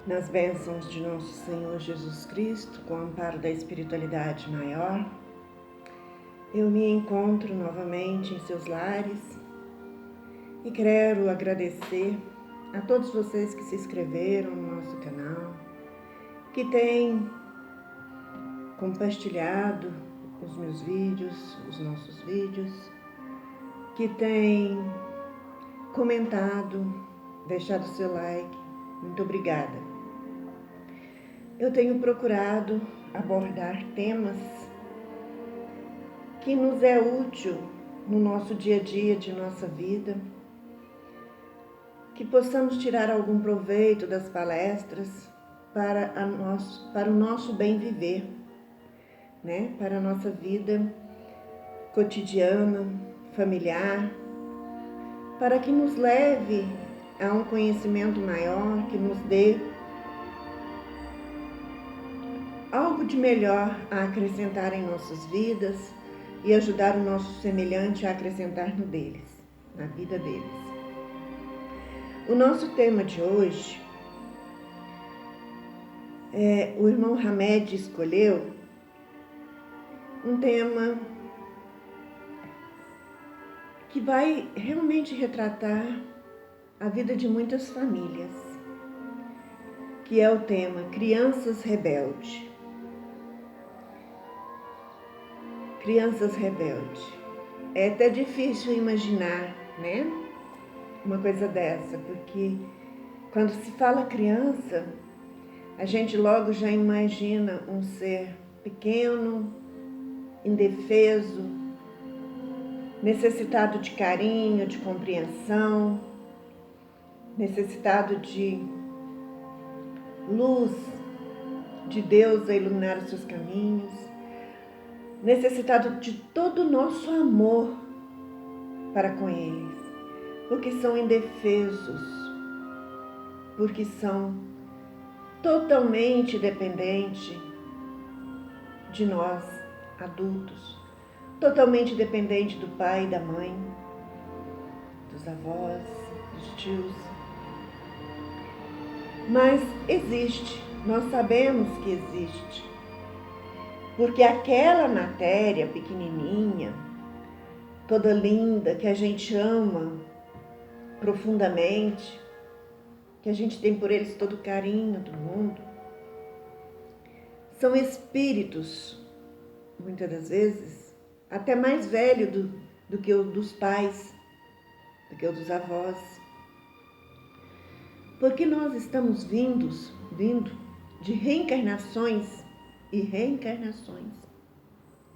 nas bênçãos de nosso Senhor Jesus Cristo, com o amparo da espiritualidade maior, eu me encontro novamente em seus lares e quero agradecer a todos vocês que se inscreveram no nosso canal, que têm compartilhado os meus vídeos, os nossos vídeos, que têm comentado, deixado seu like. Muito obrigada. Eu tenho procurado abordar temas que nos é útil no nosso dia a dia de nossa vida, que possamos tirar algum proveito das palestras para o nosso bem viver, né? Para a nossa vida cotidiana, familiar, para que nos leve a um conhecimento maior, que nos dê algo de melhor a acrescentar em nossas vidas e ajudar o nosso semelhante a acrescentar no deles, na vida deles. O nosso tema de hoje, o irmão Hamed escolheu um tema que vai realmente retratar a vida de muitas famílias, que é o tema Crianças Rebeldes. Crianças rebeldes. É até difícil imaginar, né? Uma coisa dessa, porque quando se fala criança, a gente logo já imagina um ser pequeno, indefeso, necessitado de carinho, de compreensão, necessitado de luz de Deus a iluminar os seus caminhos, necessitado de todo o nosso amor para com eles, porque são indefesos, porque são totalmente dependentes de nós, adultos, totalmente dependentes do pai e da mãe, dos avós, dos tios. Mas existe, nós sabemos que existe, porque aquela matéria pequenininha, toda linda, que a gente ama profundamente, que a gente tem por eles todo o carinho do mundo, são espíritos, muitas das vezes, até mais velhos do que o dos pais, do que o dos avós. Porque nós estamos vindo de reencarnações e reencarnações,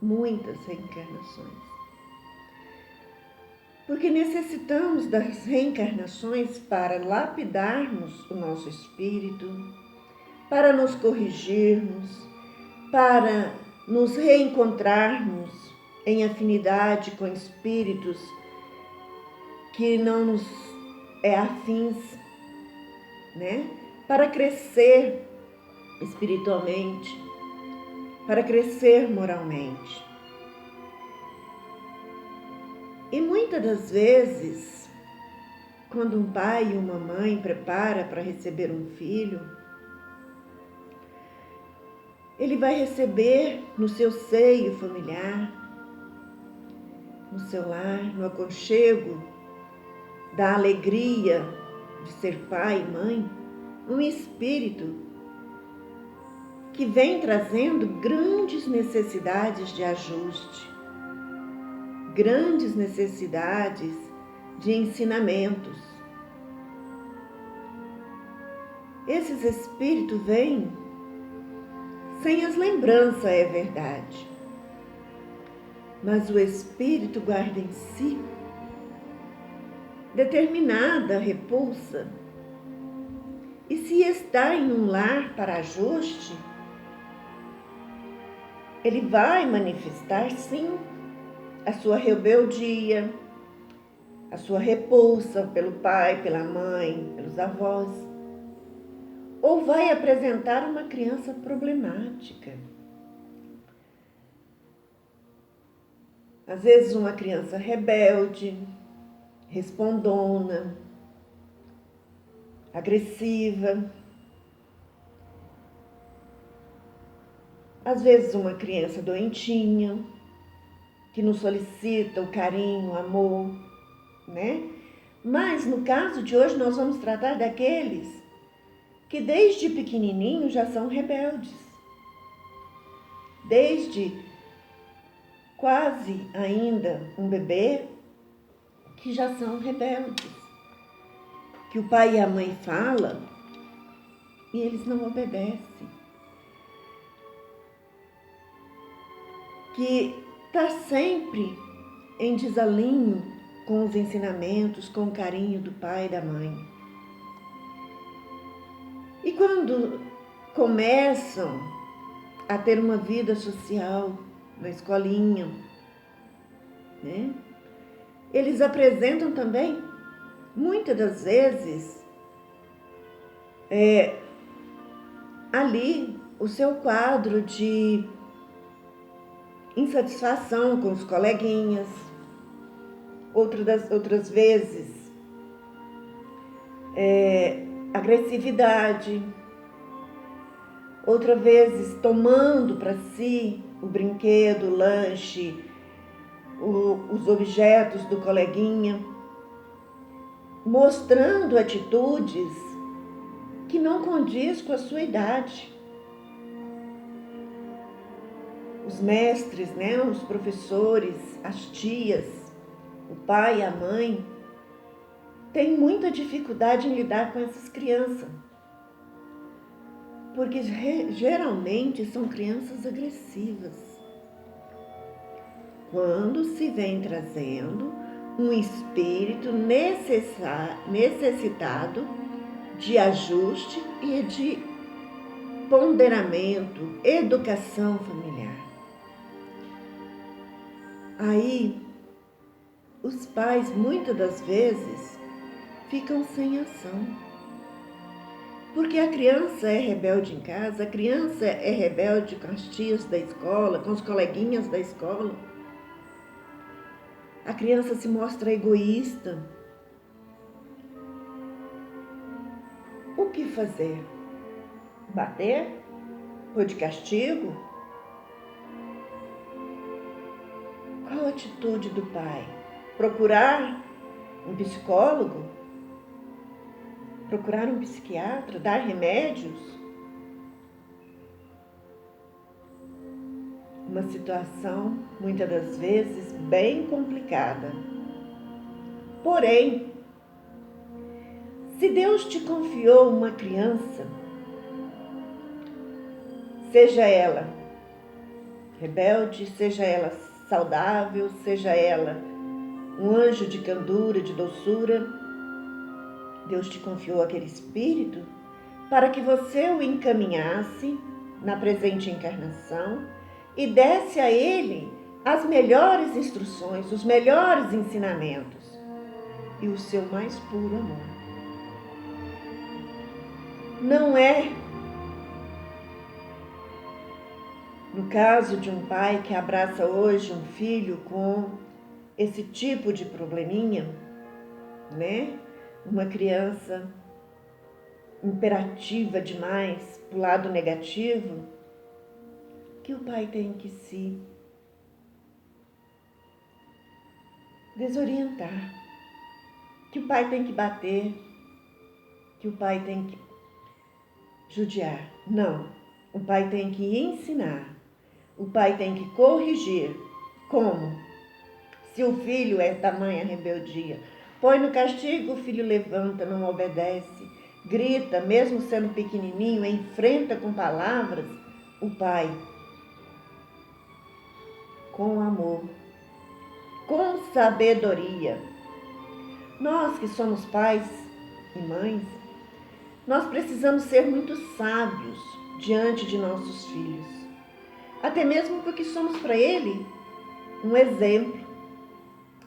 muitas reencarnações. Porque necessitamos das reencarnações para lapidarmos o nosso espírito, para nos corrigirmos, para nos reencontrarmos em afinidade com espíritos que não nos é afins, né? Para crescer espiritualmente, para crescer moralmente. E muitas das vezes, quando um pai e uma mãe prepara para receber um filho, ele vai receber no seu seio familiar, no seu lar, no aconchego da alegria de ser pai e mãe, um espírito que vem trazendo grandes necessidades de ajuste, grandes necessidades de ensinamentos. Esses espíritos vêm sem as lembranças, é verdade, mas o espírito guarda em si determinada repulsa, e se está em um lar para ajuste, ele vai manifestar sim a sua rebeldia, a sua repulsa pelo pai, pela mãe, pelos avós, ou vai apresentar uma criança problemática. Às vezes uma criança rebelde, respondona, agressiva, às vezes uma criança doentinha, que nos solicita o carinho, o amor, né? Mas no caso de hoje nós vamos tratar daqueles que desde pequenininho já são rebeldes. Desde quase ainda um bebê, que já são rebeldes. Que o pai e a mãe falam e eles não obedecem. Que está sempre em desalinho com os ensinamentos, com o carinho do pai e da mãe. E quando começam a ter uma vida social na escolinha, né? Eles apresentam também, muitas das vezes, ali o seu quadro de insatisfação com os coleguinhas, outras vezes agressividade, outras vezes tomando para si o brinquedo, o lanche, os objetos do coleguinha, mostrando atitudes que não condiz com a sua idade. Os mestres, né, os professores, as tias, o pai e a mãe têm muita dificuldade em lidar com essas crianças, porque geralmente são crianças agressivas. Quando se vem trazendo um espírito necessitado de ajuste e de ponderamento, educação familiar. Aí, os pais, muitas das vezes, ficam sem ação. Porque a criança é rebelde em casa, a criança é rebelde com as tias da escola, com os coleguinhas da escola. A criança se mostra egoísta. O que fazer? Bater? Pôr de castigo? Qual a atitude do pai? Procurar um psicólogo? Procurar um psiquiatra? Dar remédios? Uma situação, muitas das vezes, bem complicada. Porém, se Deus te confiou uma criança, seja ela rebelde, seja ela saudável, seja ela um anjo de candura, de doçura, Deus te confiou aquele espírito para que você o encaminhasse na presente encarnação e desse a ele as melhores instruções, os melhores ensinamentos e o seu mais puro amor. Não é, no caso de um pai que abraça hoje um filho com esse tipo de probleminha, né? Uma criança imperativa demais pro lado negativo, que o pai tem que se desorientar, que o pai tem que bater, que o pai tem que judiar. Não, o pai tem que ensinar, o pai tem que corrigir. Como? Se o filho é tamanha rebeldia, põe no castigo, o filho levanta, não obedece, grita, mesmo sendo pequenininho, enfrenta com palavras o pai. Com amor, com sabedoria. Nós que somos pais e mães, nós precisamos ser muito sábios diante de nossos filhos. Até mesmo porque somos para ele um exemplo,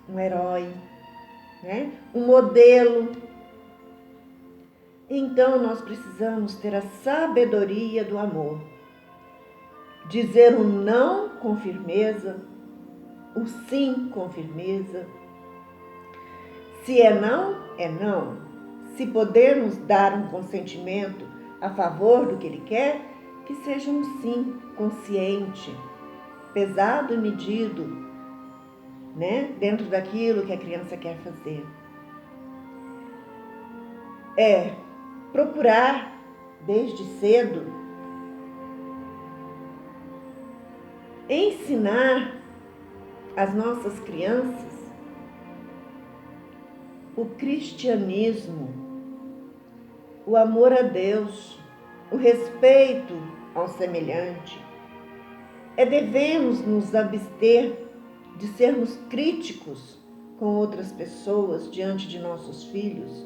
um herói, né? Um modelo. Então nós precisamos ter a sabedoria do amor. Dizer o não com firmeza, o sim com firmeza. Se é não, é não. Se podemos dar um consentimento a favor do que ele quer, que seja um sim consciente, pesado e medido, né? Dentro daquilo que a criança quer fazer. É procurar, desde cedo, ensinar às nossas crianças o cristianismo, o amor a Deus, o respeito ao semelhante. Devemos nos abster de sermos críticos com outras pessoas diante de nossos filhos.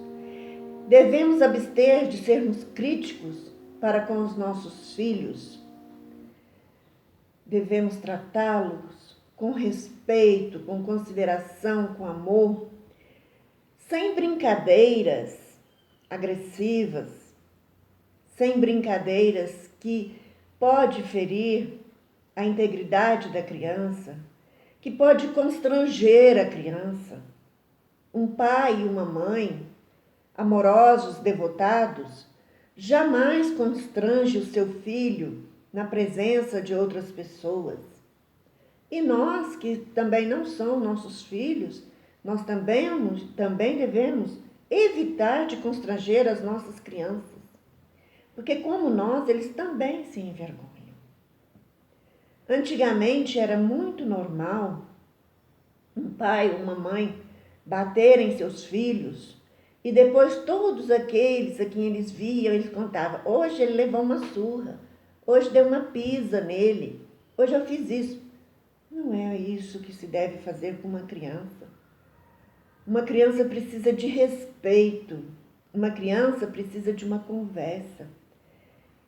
Devemos abster de sermos críticos para com os nossos filhos. Devemos tratá-los com respeito, com consideração, com amor, sem brincadeiras agressivas, sem brincadeiras que pode ferir a integridade da criança, que pode constranger a criança. Um pai e uma mãe, amorosos, devotados, jamais constrange o seu filho na presença de outras pessoas. E nós, que também não são nossos filhos, nós também devemos evitar de constranger as nossas crianças. Porque como nós, eles também se envergonham. Antigamente era muito normal um pai ou uma mãe baterem seus filhos e depois todos aqueles a quem eles viam, eles contavam: hoje ele levou uma surra, hoje deu uma pisa nele, hoje eu fiz isso. Não é isso que se deve fazer com uma criança. Uma criança precisa de respeito, uma criança precisa de uma conversa.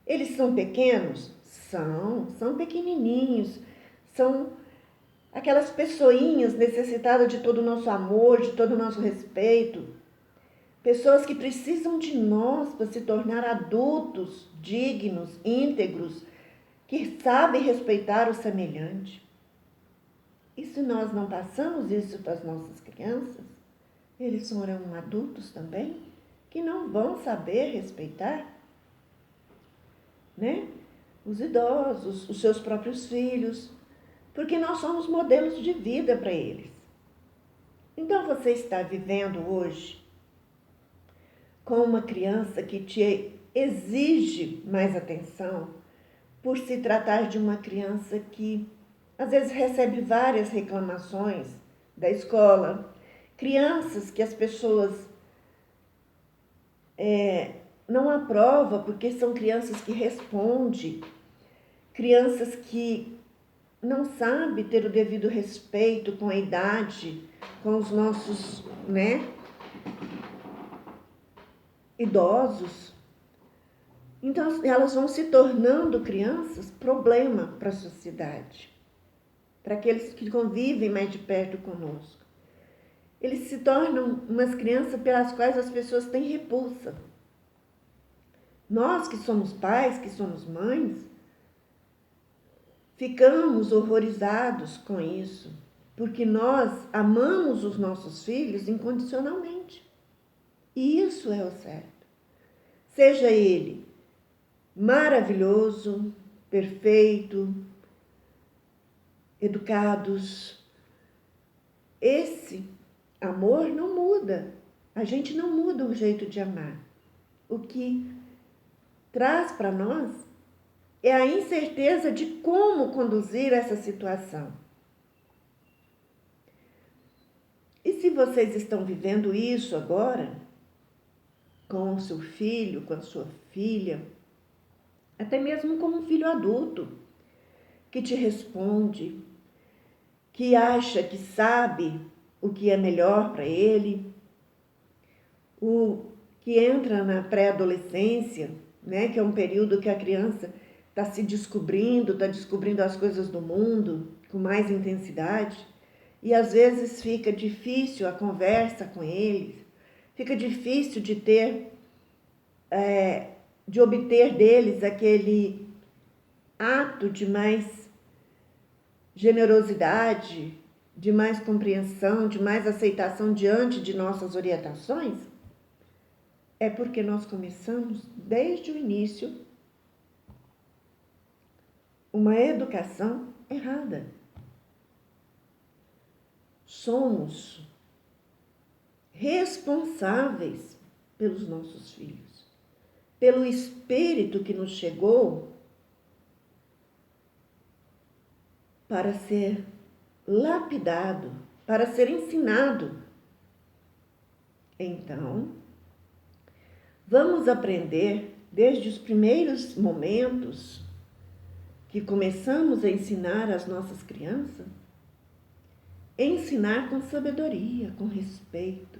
Eles são pequenos? São pequenininhos, são aquelas pessoinhas necessitadas de todo o nosso amor, de todo o nosso respeito. Pessoas que precisam de nós para se tornar adultos, dignos, íntegros, que sabem respeitar o semelhante. E se nós não passamos isso para as nossas crianças, eles serão adultos também, que não vão saber respeitar, né? Os idosos, os seus próprios filhos, porque nós somos modelos de vida para eles. Então você está vivendo hoje com uma criança que te exige mais atenção, por se tratar de uma criança que às vezes recebe várias reclamações da escola, crianças que as pessoas não aprovam porque são crianças que respondem, crianças que não sabem ter o devido respeito com a idade, com os nossos, idosos. Então, elas vão se tornando crianças problema para a sociedade, para aqueles que convivem mais de perto conosco. Eles se tornam umas crianças pelas quais as pessoas têm repulsa. Nós que somos pais, que somos mães, ficamos horrorizados com isso, porque nós amamos os nossos filhos incondicionalmente. E isso é o certo. Seja ele maravilhoso, perfeito, educados. Esse amor não muda. A gente não muda o jeito de amar. O que traz para nós é a incerteza de como conduzir essa situação. E se vocês estão vivendo isso agora, com o seu filho, com a sua filha, até mesmo com um filho adulto, que te responde, que acha que sabe o que é melhor para ele, o que entra na pré-adolescência, que é um período que a criança está se descobrindo, está descobrindo as coisas do mundo com mais intensidade, e às vezes fica difícil a conversa com eles, fica difícil de obter deles aquele ato de mais generosidade, de mais compreensão, de mais aceitação diante de nossas orientações, é porque nós começamos desde o início uma educação errada. Somos responsáveis pelos nossos filhos, pelo espírito que nos chegou para ser lapidado, para ser ensinado. Então, vamos aprender desde os primeiros momentos que começamos a ensinar as nossas crianças, ensinar com sabedoria, com respeito,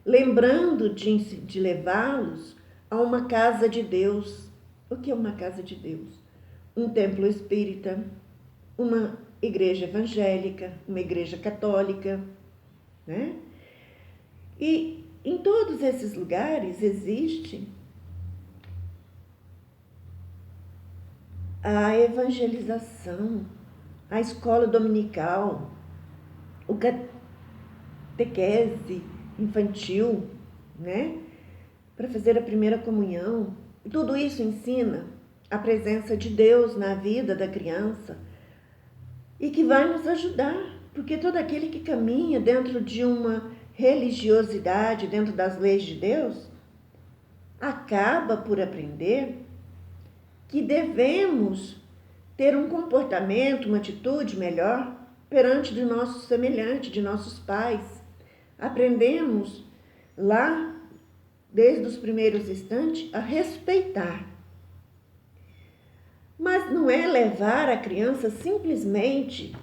lembrando de levá-los a uma casa de Deus. O que é uma casa de Deus? Um templo espírita, uma igreja evangélica, uma igreja católica, né? E em todos esses lugares existe a evangelização, a escola dominical, o catequese infantil, né? Para fazer a primeira comunhão. Tudo isso ensina a presença de Deus na vida da criança e que vai nos ajudar, porque todo aquele que caminha dentro de uma religiosidade, dentro das leis de Deus, acaba por aprender que devemos ter um comportamento, uma atitude melhor perante de nossos semelhantes, de nossos pais. Aprendemos lá, desde os primeiros instantes, a respeitar. Mas não é levar a criança simplesmente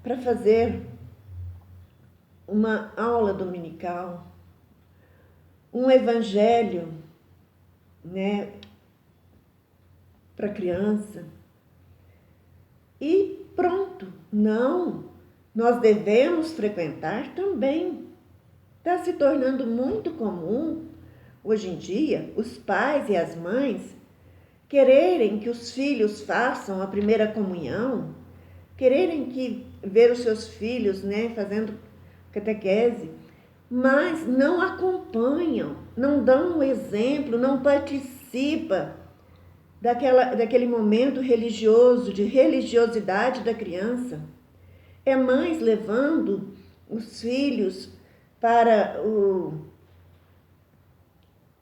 para fazer uma aula dominical, um evangelho, né, para a criança. E pronto. Não, nós devemos frequentar também. Está se tornando muito comum, hoje em dia, os pais e as mães quererem que os filhos façam a primeira comunhão, quererem que ver os seus filhos, né, fazendo catequese, mas não acompanham, não dão o exemplo, não participam daquele momento religioso, de religiosidade da criança. É mães levando os filhos para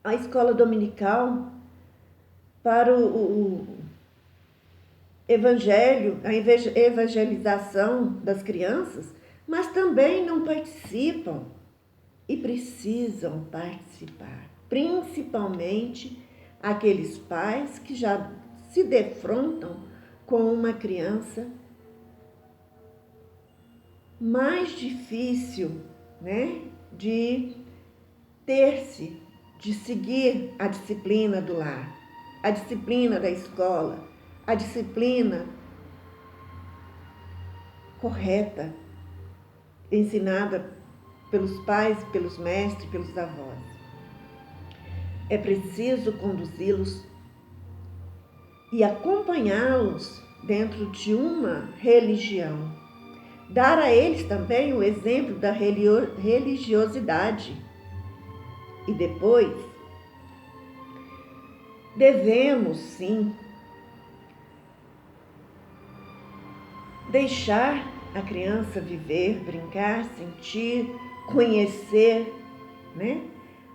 a escola dominical, para o evangelho, a evangelização das crianças, mas também não participam e precisam participar, principalmente aqueles pais que já se defrontam com uma criança mais difícil, né, de ter-se, de seguir a disciplina do lar, a disciplina da escola, a disciplina correta, ensinada pelos pais, pelos mestres, pelos avós. É preciso conduzi-los e acompanhá-los dentro de uma religião. Dar a eles também o exemplo da religiosidade. E depois, devemos sim deixar a criança viver, brincar, sentir, conhecer, né?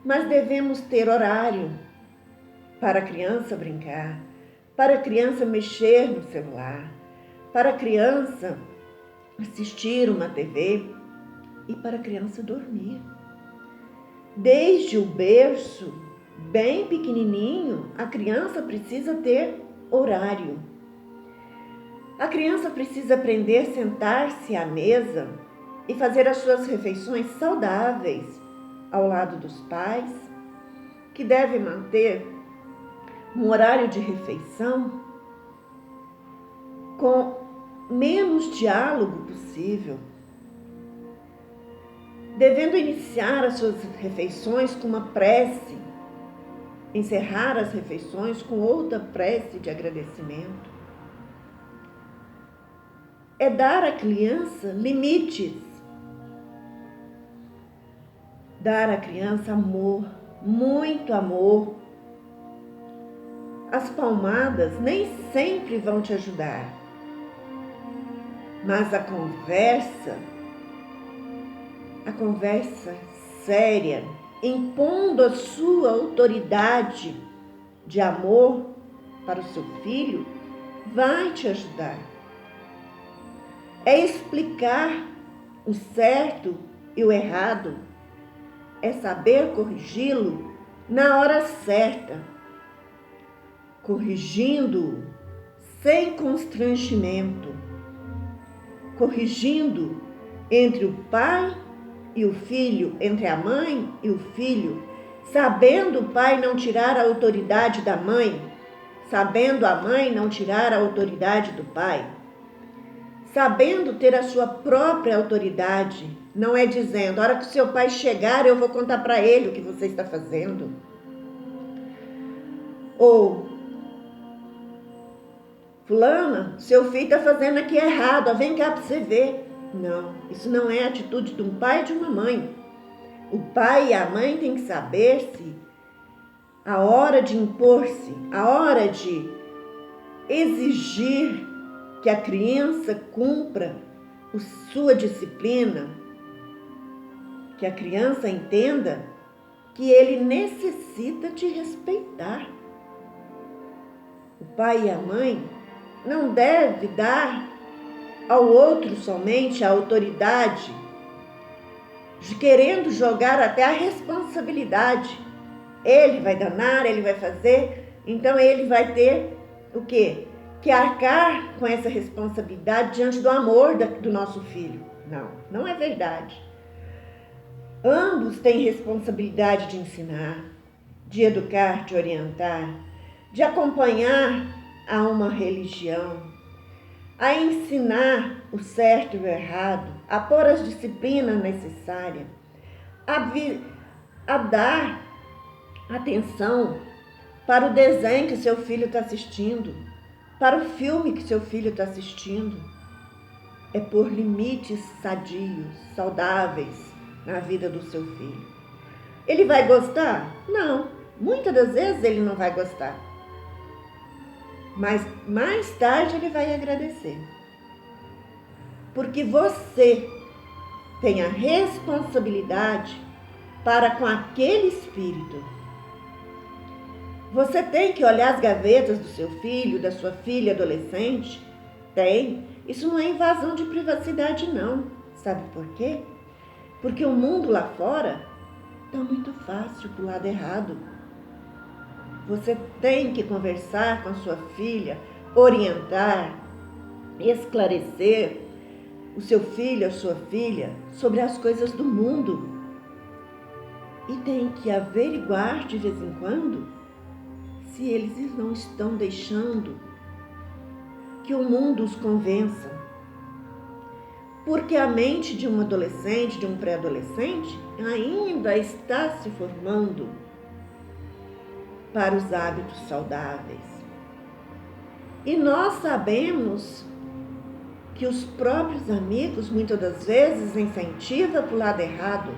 Mas devemos ter horário para a criança brincar, para a criança mexer no celular, para a criança assistir uma TV e para a criança dormir. Desde o berço, bem pequenininho, a criança precisa ter horário. A criança precisa aprender a sentar-se à mesa e fazer as suas refeições saudáveis ao lado dos pais, que devem manter um horário de refeição com menos diálogo possível, devendo iniciar as suas refeições com uma prece, encerrar as refeições com outra prece de agradecimento. É dar à criança limites, dar à criança amor, muito amor. as palmadas nem sempre vão te ajudar, mas a conversa séria, impondo a sua autoridade de amor para o seu filho, vai te ajudar. É explicar o certo e o errado, é saber corrigi-lo na hora certa, corrigindo sem constrangimento, corrigindo entre o pai e o filho, entre a mãe e o filho, sabendo o pai não tirar a autoridade da mãe, sabendo a mãe não tirar a autoridade do pai, sabendo ter a sua própria autoridade. Não é dizendo, a hora que o seu pai chegar, eu vou contar para ele o que você está fazendo. Ou, fulana, seu filho está fazendo aqui errado, vem cá para você ver. Não, isso não é a atitude de um pai e de uma mãe. O pai e a mãe têm que saber-se a hora de impor-se, a hora de exigir que a criança cumpra sua disciplina, que a criança entenda que ele necessita te respeitar. O pai e a mãe não devem dar ao outro somente a autoridade, querendo jogar até a responsabilidade. Ele vai danar, ele vai fazer, então ele vai ter o quê? Que arcar com essa responsabilidade diante do amor do nosso filho. Não, não é verdade. Ambos têm responsabilidade de ensinar, de educar, de orientar, de acompanhar a uma religião, a ensinar o certo e o errado, a pôr as disciplinas necessárias, a dar atenção para o desenho que seu filho está assistindo, para o filme que seu filho está assistindo. É por limites sadios, saudáveis na vida do seu filho. Ele vai gostar? Não. Muitas das vezes ele não vai gostar. Mas mais tarde ele vai agradecer. Porque você tem a responsabilidade para com aquele espírito. Você tem que olhar as gavetas do seu filho, da sua filha adolescente? Tem. Isso não é invasão de privacidade, não. Sabe por quê? Porque o mundo lá fora está muito fácil para o lado errado. Você tem que conversar com a sua filha, orientar, esclarecer o seu filho, a sua filha, sobre as coisas do mundo. E tem que averiguar de vez em quando se eles não estão deixando que o mundo os convença. Porque a mente de um adolescente, de um pré-adolescente, ainda está se formando para os hábitos saudáveis. E nós sabemos que os próprios amigos, muitas das vezes, incentivam para o lado errado.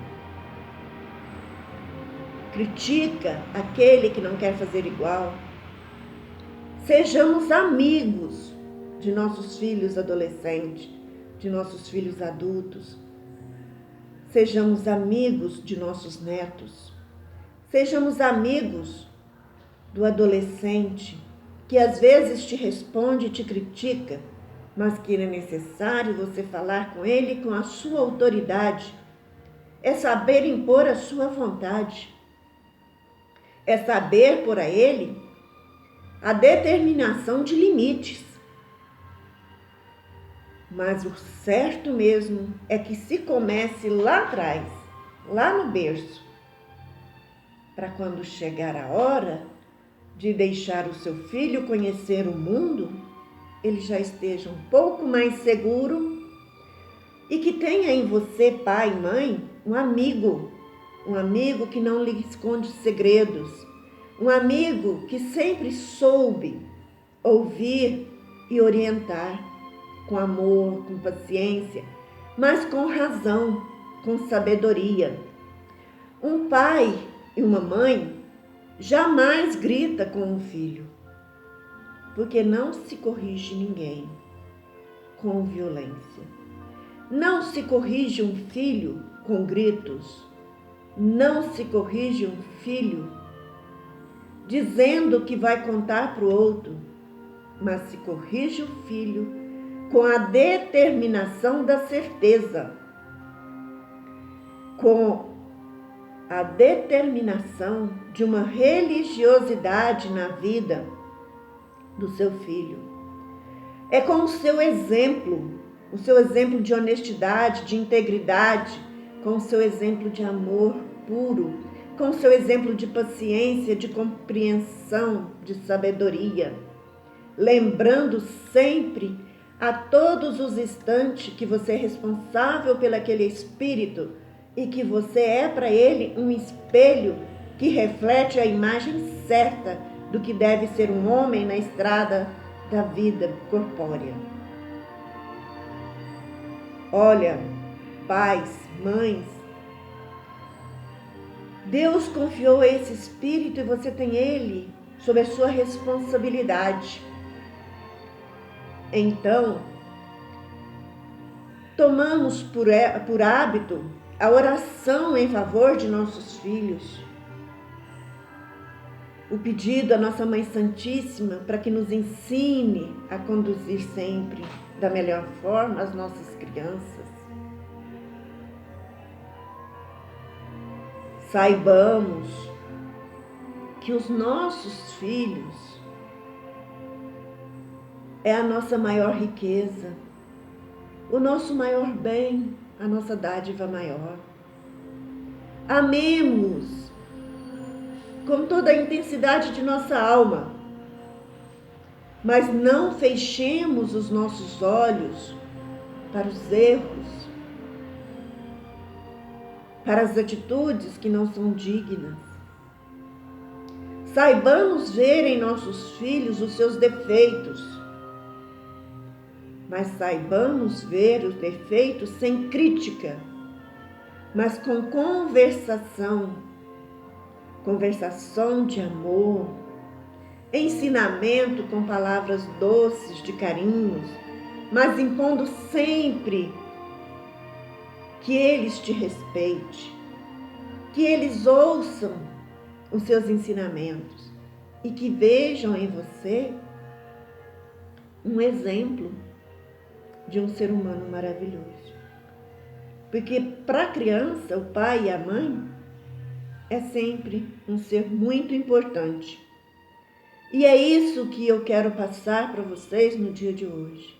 Critica aquele que não quer fazer igual. Sejamos amigos de nossos filhos adolescentes, de nossos filhos adultos. Sejamos amigos de nossos netos. Sejamos amigos do adolescente que às vezes te responde e te critica, mas que é necessário você falar com ele com a sua autoridade. É saber impor a sua vontade. É saber pôr a ele a determinação de limites. Mas o certo mesmo é que se comece lá atrás, lá no berço, para quando chegar a hora de deixar o seu filho conhecer o mundo, ele já esteja um pouco mais seguro e que tenha em você, pai e mãe, um amigo que não lhe esconde segredos, um amigo que sempre soube ouvir e orientar com amor, com paciência, mas com razão, com sabedoria. Um pai e uma mãe jamais grita com um filho, porque não se corrige ninguém com violência. Não se corrige um filho com gritos. Não se corrige um filho dizendo que vai contar para o outro, mas se corrige o filho com a determinação da certeza, com a determinação de uma religiosidade na vida do seu filho. É com o seu exemplo de honestidade, de integridade, com o seu exemplo de amor puro, com o seu exemplo de paciência, de compreensão, de sabedoria, lembrando sempre, a todos os instantes, que você é responsável pelo aquele espírito e que você é para ele um espelho que reflete a imagem certa do que deve ser um homem na estrada da vida corpórea. Olha, pais, mães, Deus confiou esse espírito e você tem ele sob a sua responsabilidade. Então, tomamos por hábito a oração em favor de nossos filhos. O pedido à nossa Mãe Santíssima para que nos ensine a conduzir sempre da melhor forma as nossas crianças. Saibamos que os nossos filhos é a nossa maior riqueza, o nosso maior bem, a nossa dádiva maior. Amemos com toda a intensidade de nossa alma, mas não fechemos os nossos olhos para os erros, para as atitudes que não são dignas. Saibamos ver em nossos filhos os seus defeitos, mas saibamos ver os defeitos sem crítica, mas com conversação de amor, ensinamento com palavras doces de carinhos, mas impondo sempre que eles te respeitem, que eles ouçam os seus ensinamentos e que vejam em você um exemplo de um ser humano maravilhoso. Porque para a criança, o pai e a mãe é sempre um ser muito importante. E é isso que eu quero passar para vocês no dia de hoje.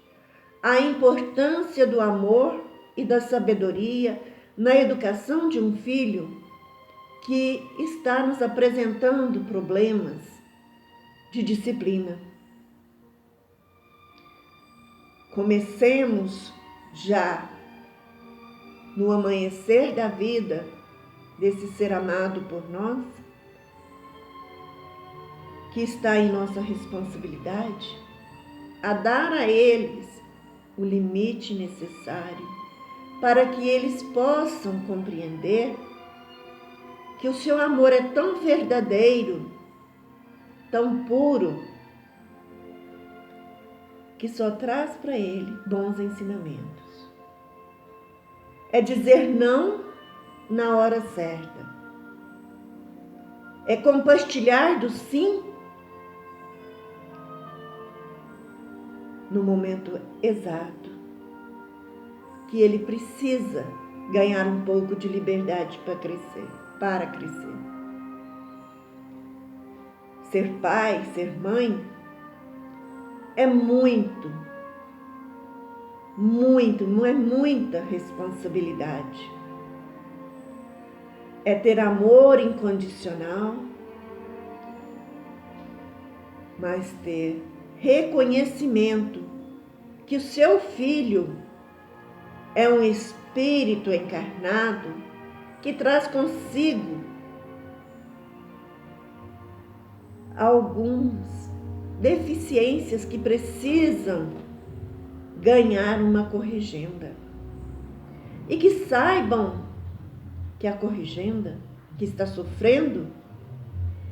A importância do amor e da sabedoria na educação de um filho que está nos apresentando problemas de disciplina. Comecemos já no amanhecer da vida desse ser amado por nós, que está em nossa responsabilidade, a dar a eles o limite necessário para que eles possam compreender que o seu amor é tão verdadeiro, tão puro, que só traz para ele bons ensinamentos. É dizer não na hora certa. É compartilhar do sim no momento exato que ele precisa ganhar um pouco de liberdade para crescer. Ser pai, ser mãe é muita responsabilidade. É ter amor incondicional, mas ter reconhecimento que o seu filho é um espírito encarnado que traz consigo algumas deficiências que precisam ganhar uma corrigenda. E que saibam que a corrigenda que está sofrendo,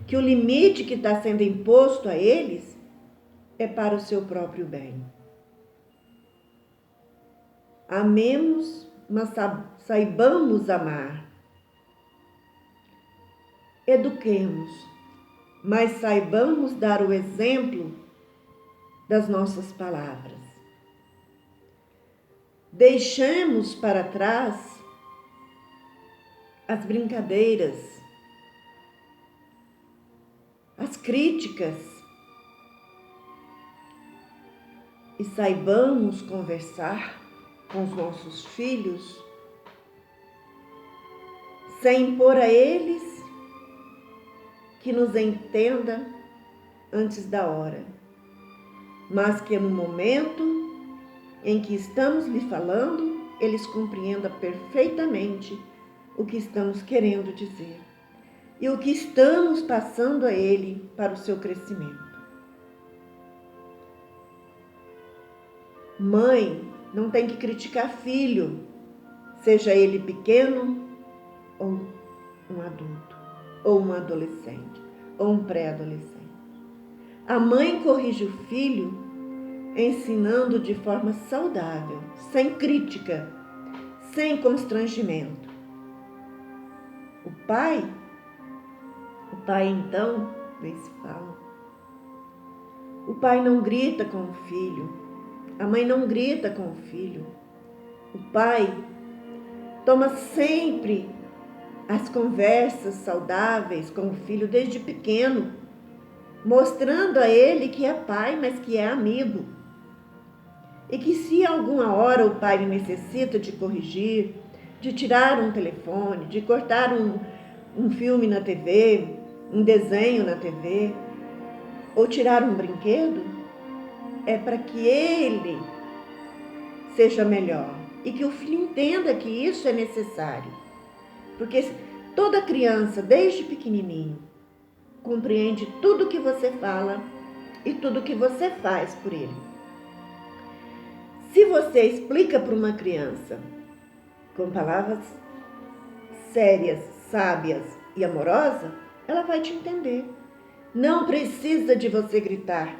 que o limite que está sendo imposto a eles é para o seu próprio bem. Amemos, mas saibamos amar. Eduquemos, mas saibamos dar o exemplo das nossas palavras. Deixemos para trás as brincadeiras, as críticas e saibamos conversar com os nossos filhos sem impor a eles que nos entenda antes da hora, mas que no momento em que estamos lhe falando, eles compreendam perfeitamente o que estamos querendo dizer e o que estamos passando a ele para o seu crescimento. Mãe não tem que criticar filho, seja ele pequeno ou um adulto, ou um adolescente, ou um pré-adolescente. A mãe corrige o filho ensinando de forma saudável, sem crítica, sem constrangimento. O pai então, nem se fala. O pai não grita com o filho, a mãe não grita com o filho. O pai toma sempre as conversas saudáveis com o filho desde pequeno, mostrando a ele que é pai, mas que é amigo. E que se alguma hora o pai necessita de corrigir, de tirar um telefone, de cortar um filme na TV, um desenho na TV, ou tirar um brinquedo, é para que ele seja melhor e que o filho entenda que isso é necessário. Porque toda criança, desde pequenininho, compreende tudo que você fala e tudo que você faz por ele. Se você explica para uma criança com palavras sérias, sábias e amorosas, ela vai te entender. Não precisa de você gritar.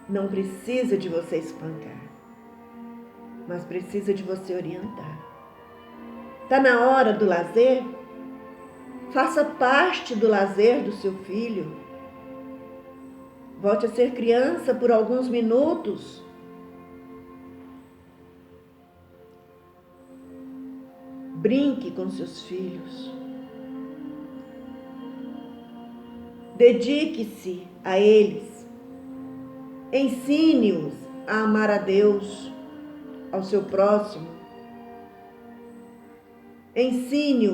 Não precisa de você espancar. Mas precisa de você orientar. Está na hora do lazer? Faça parte do lazer do seu filho. Volte a ser criança por alguns minutos. Brinque com seus filhos. Dedique-se a eles. Ensine-os a amar a Deus, ao seu próximo. Ensine-os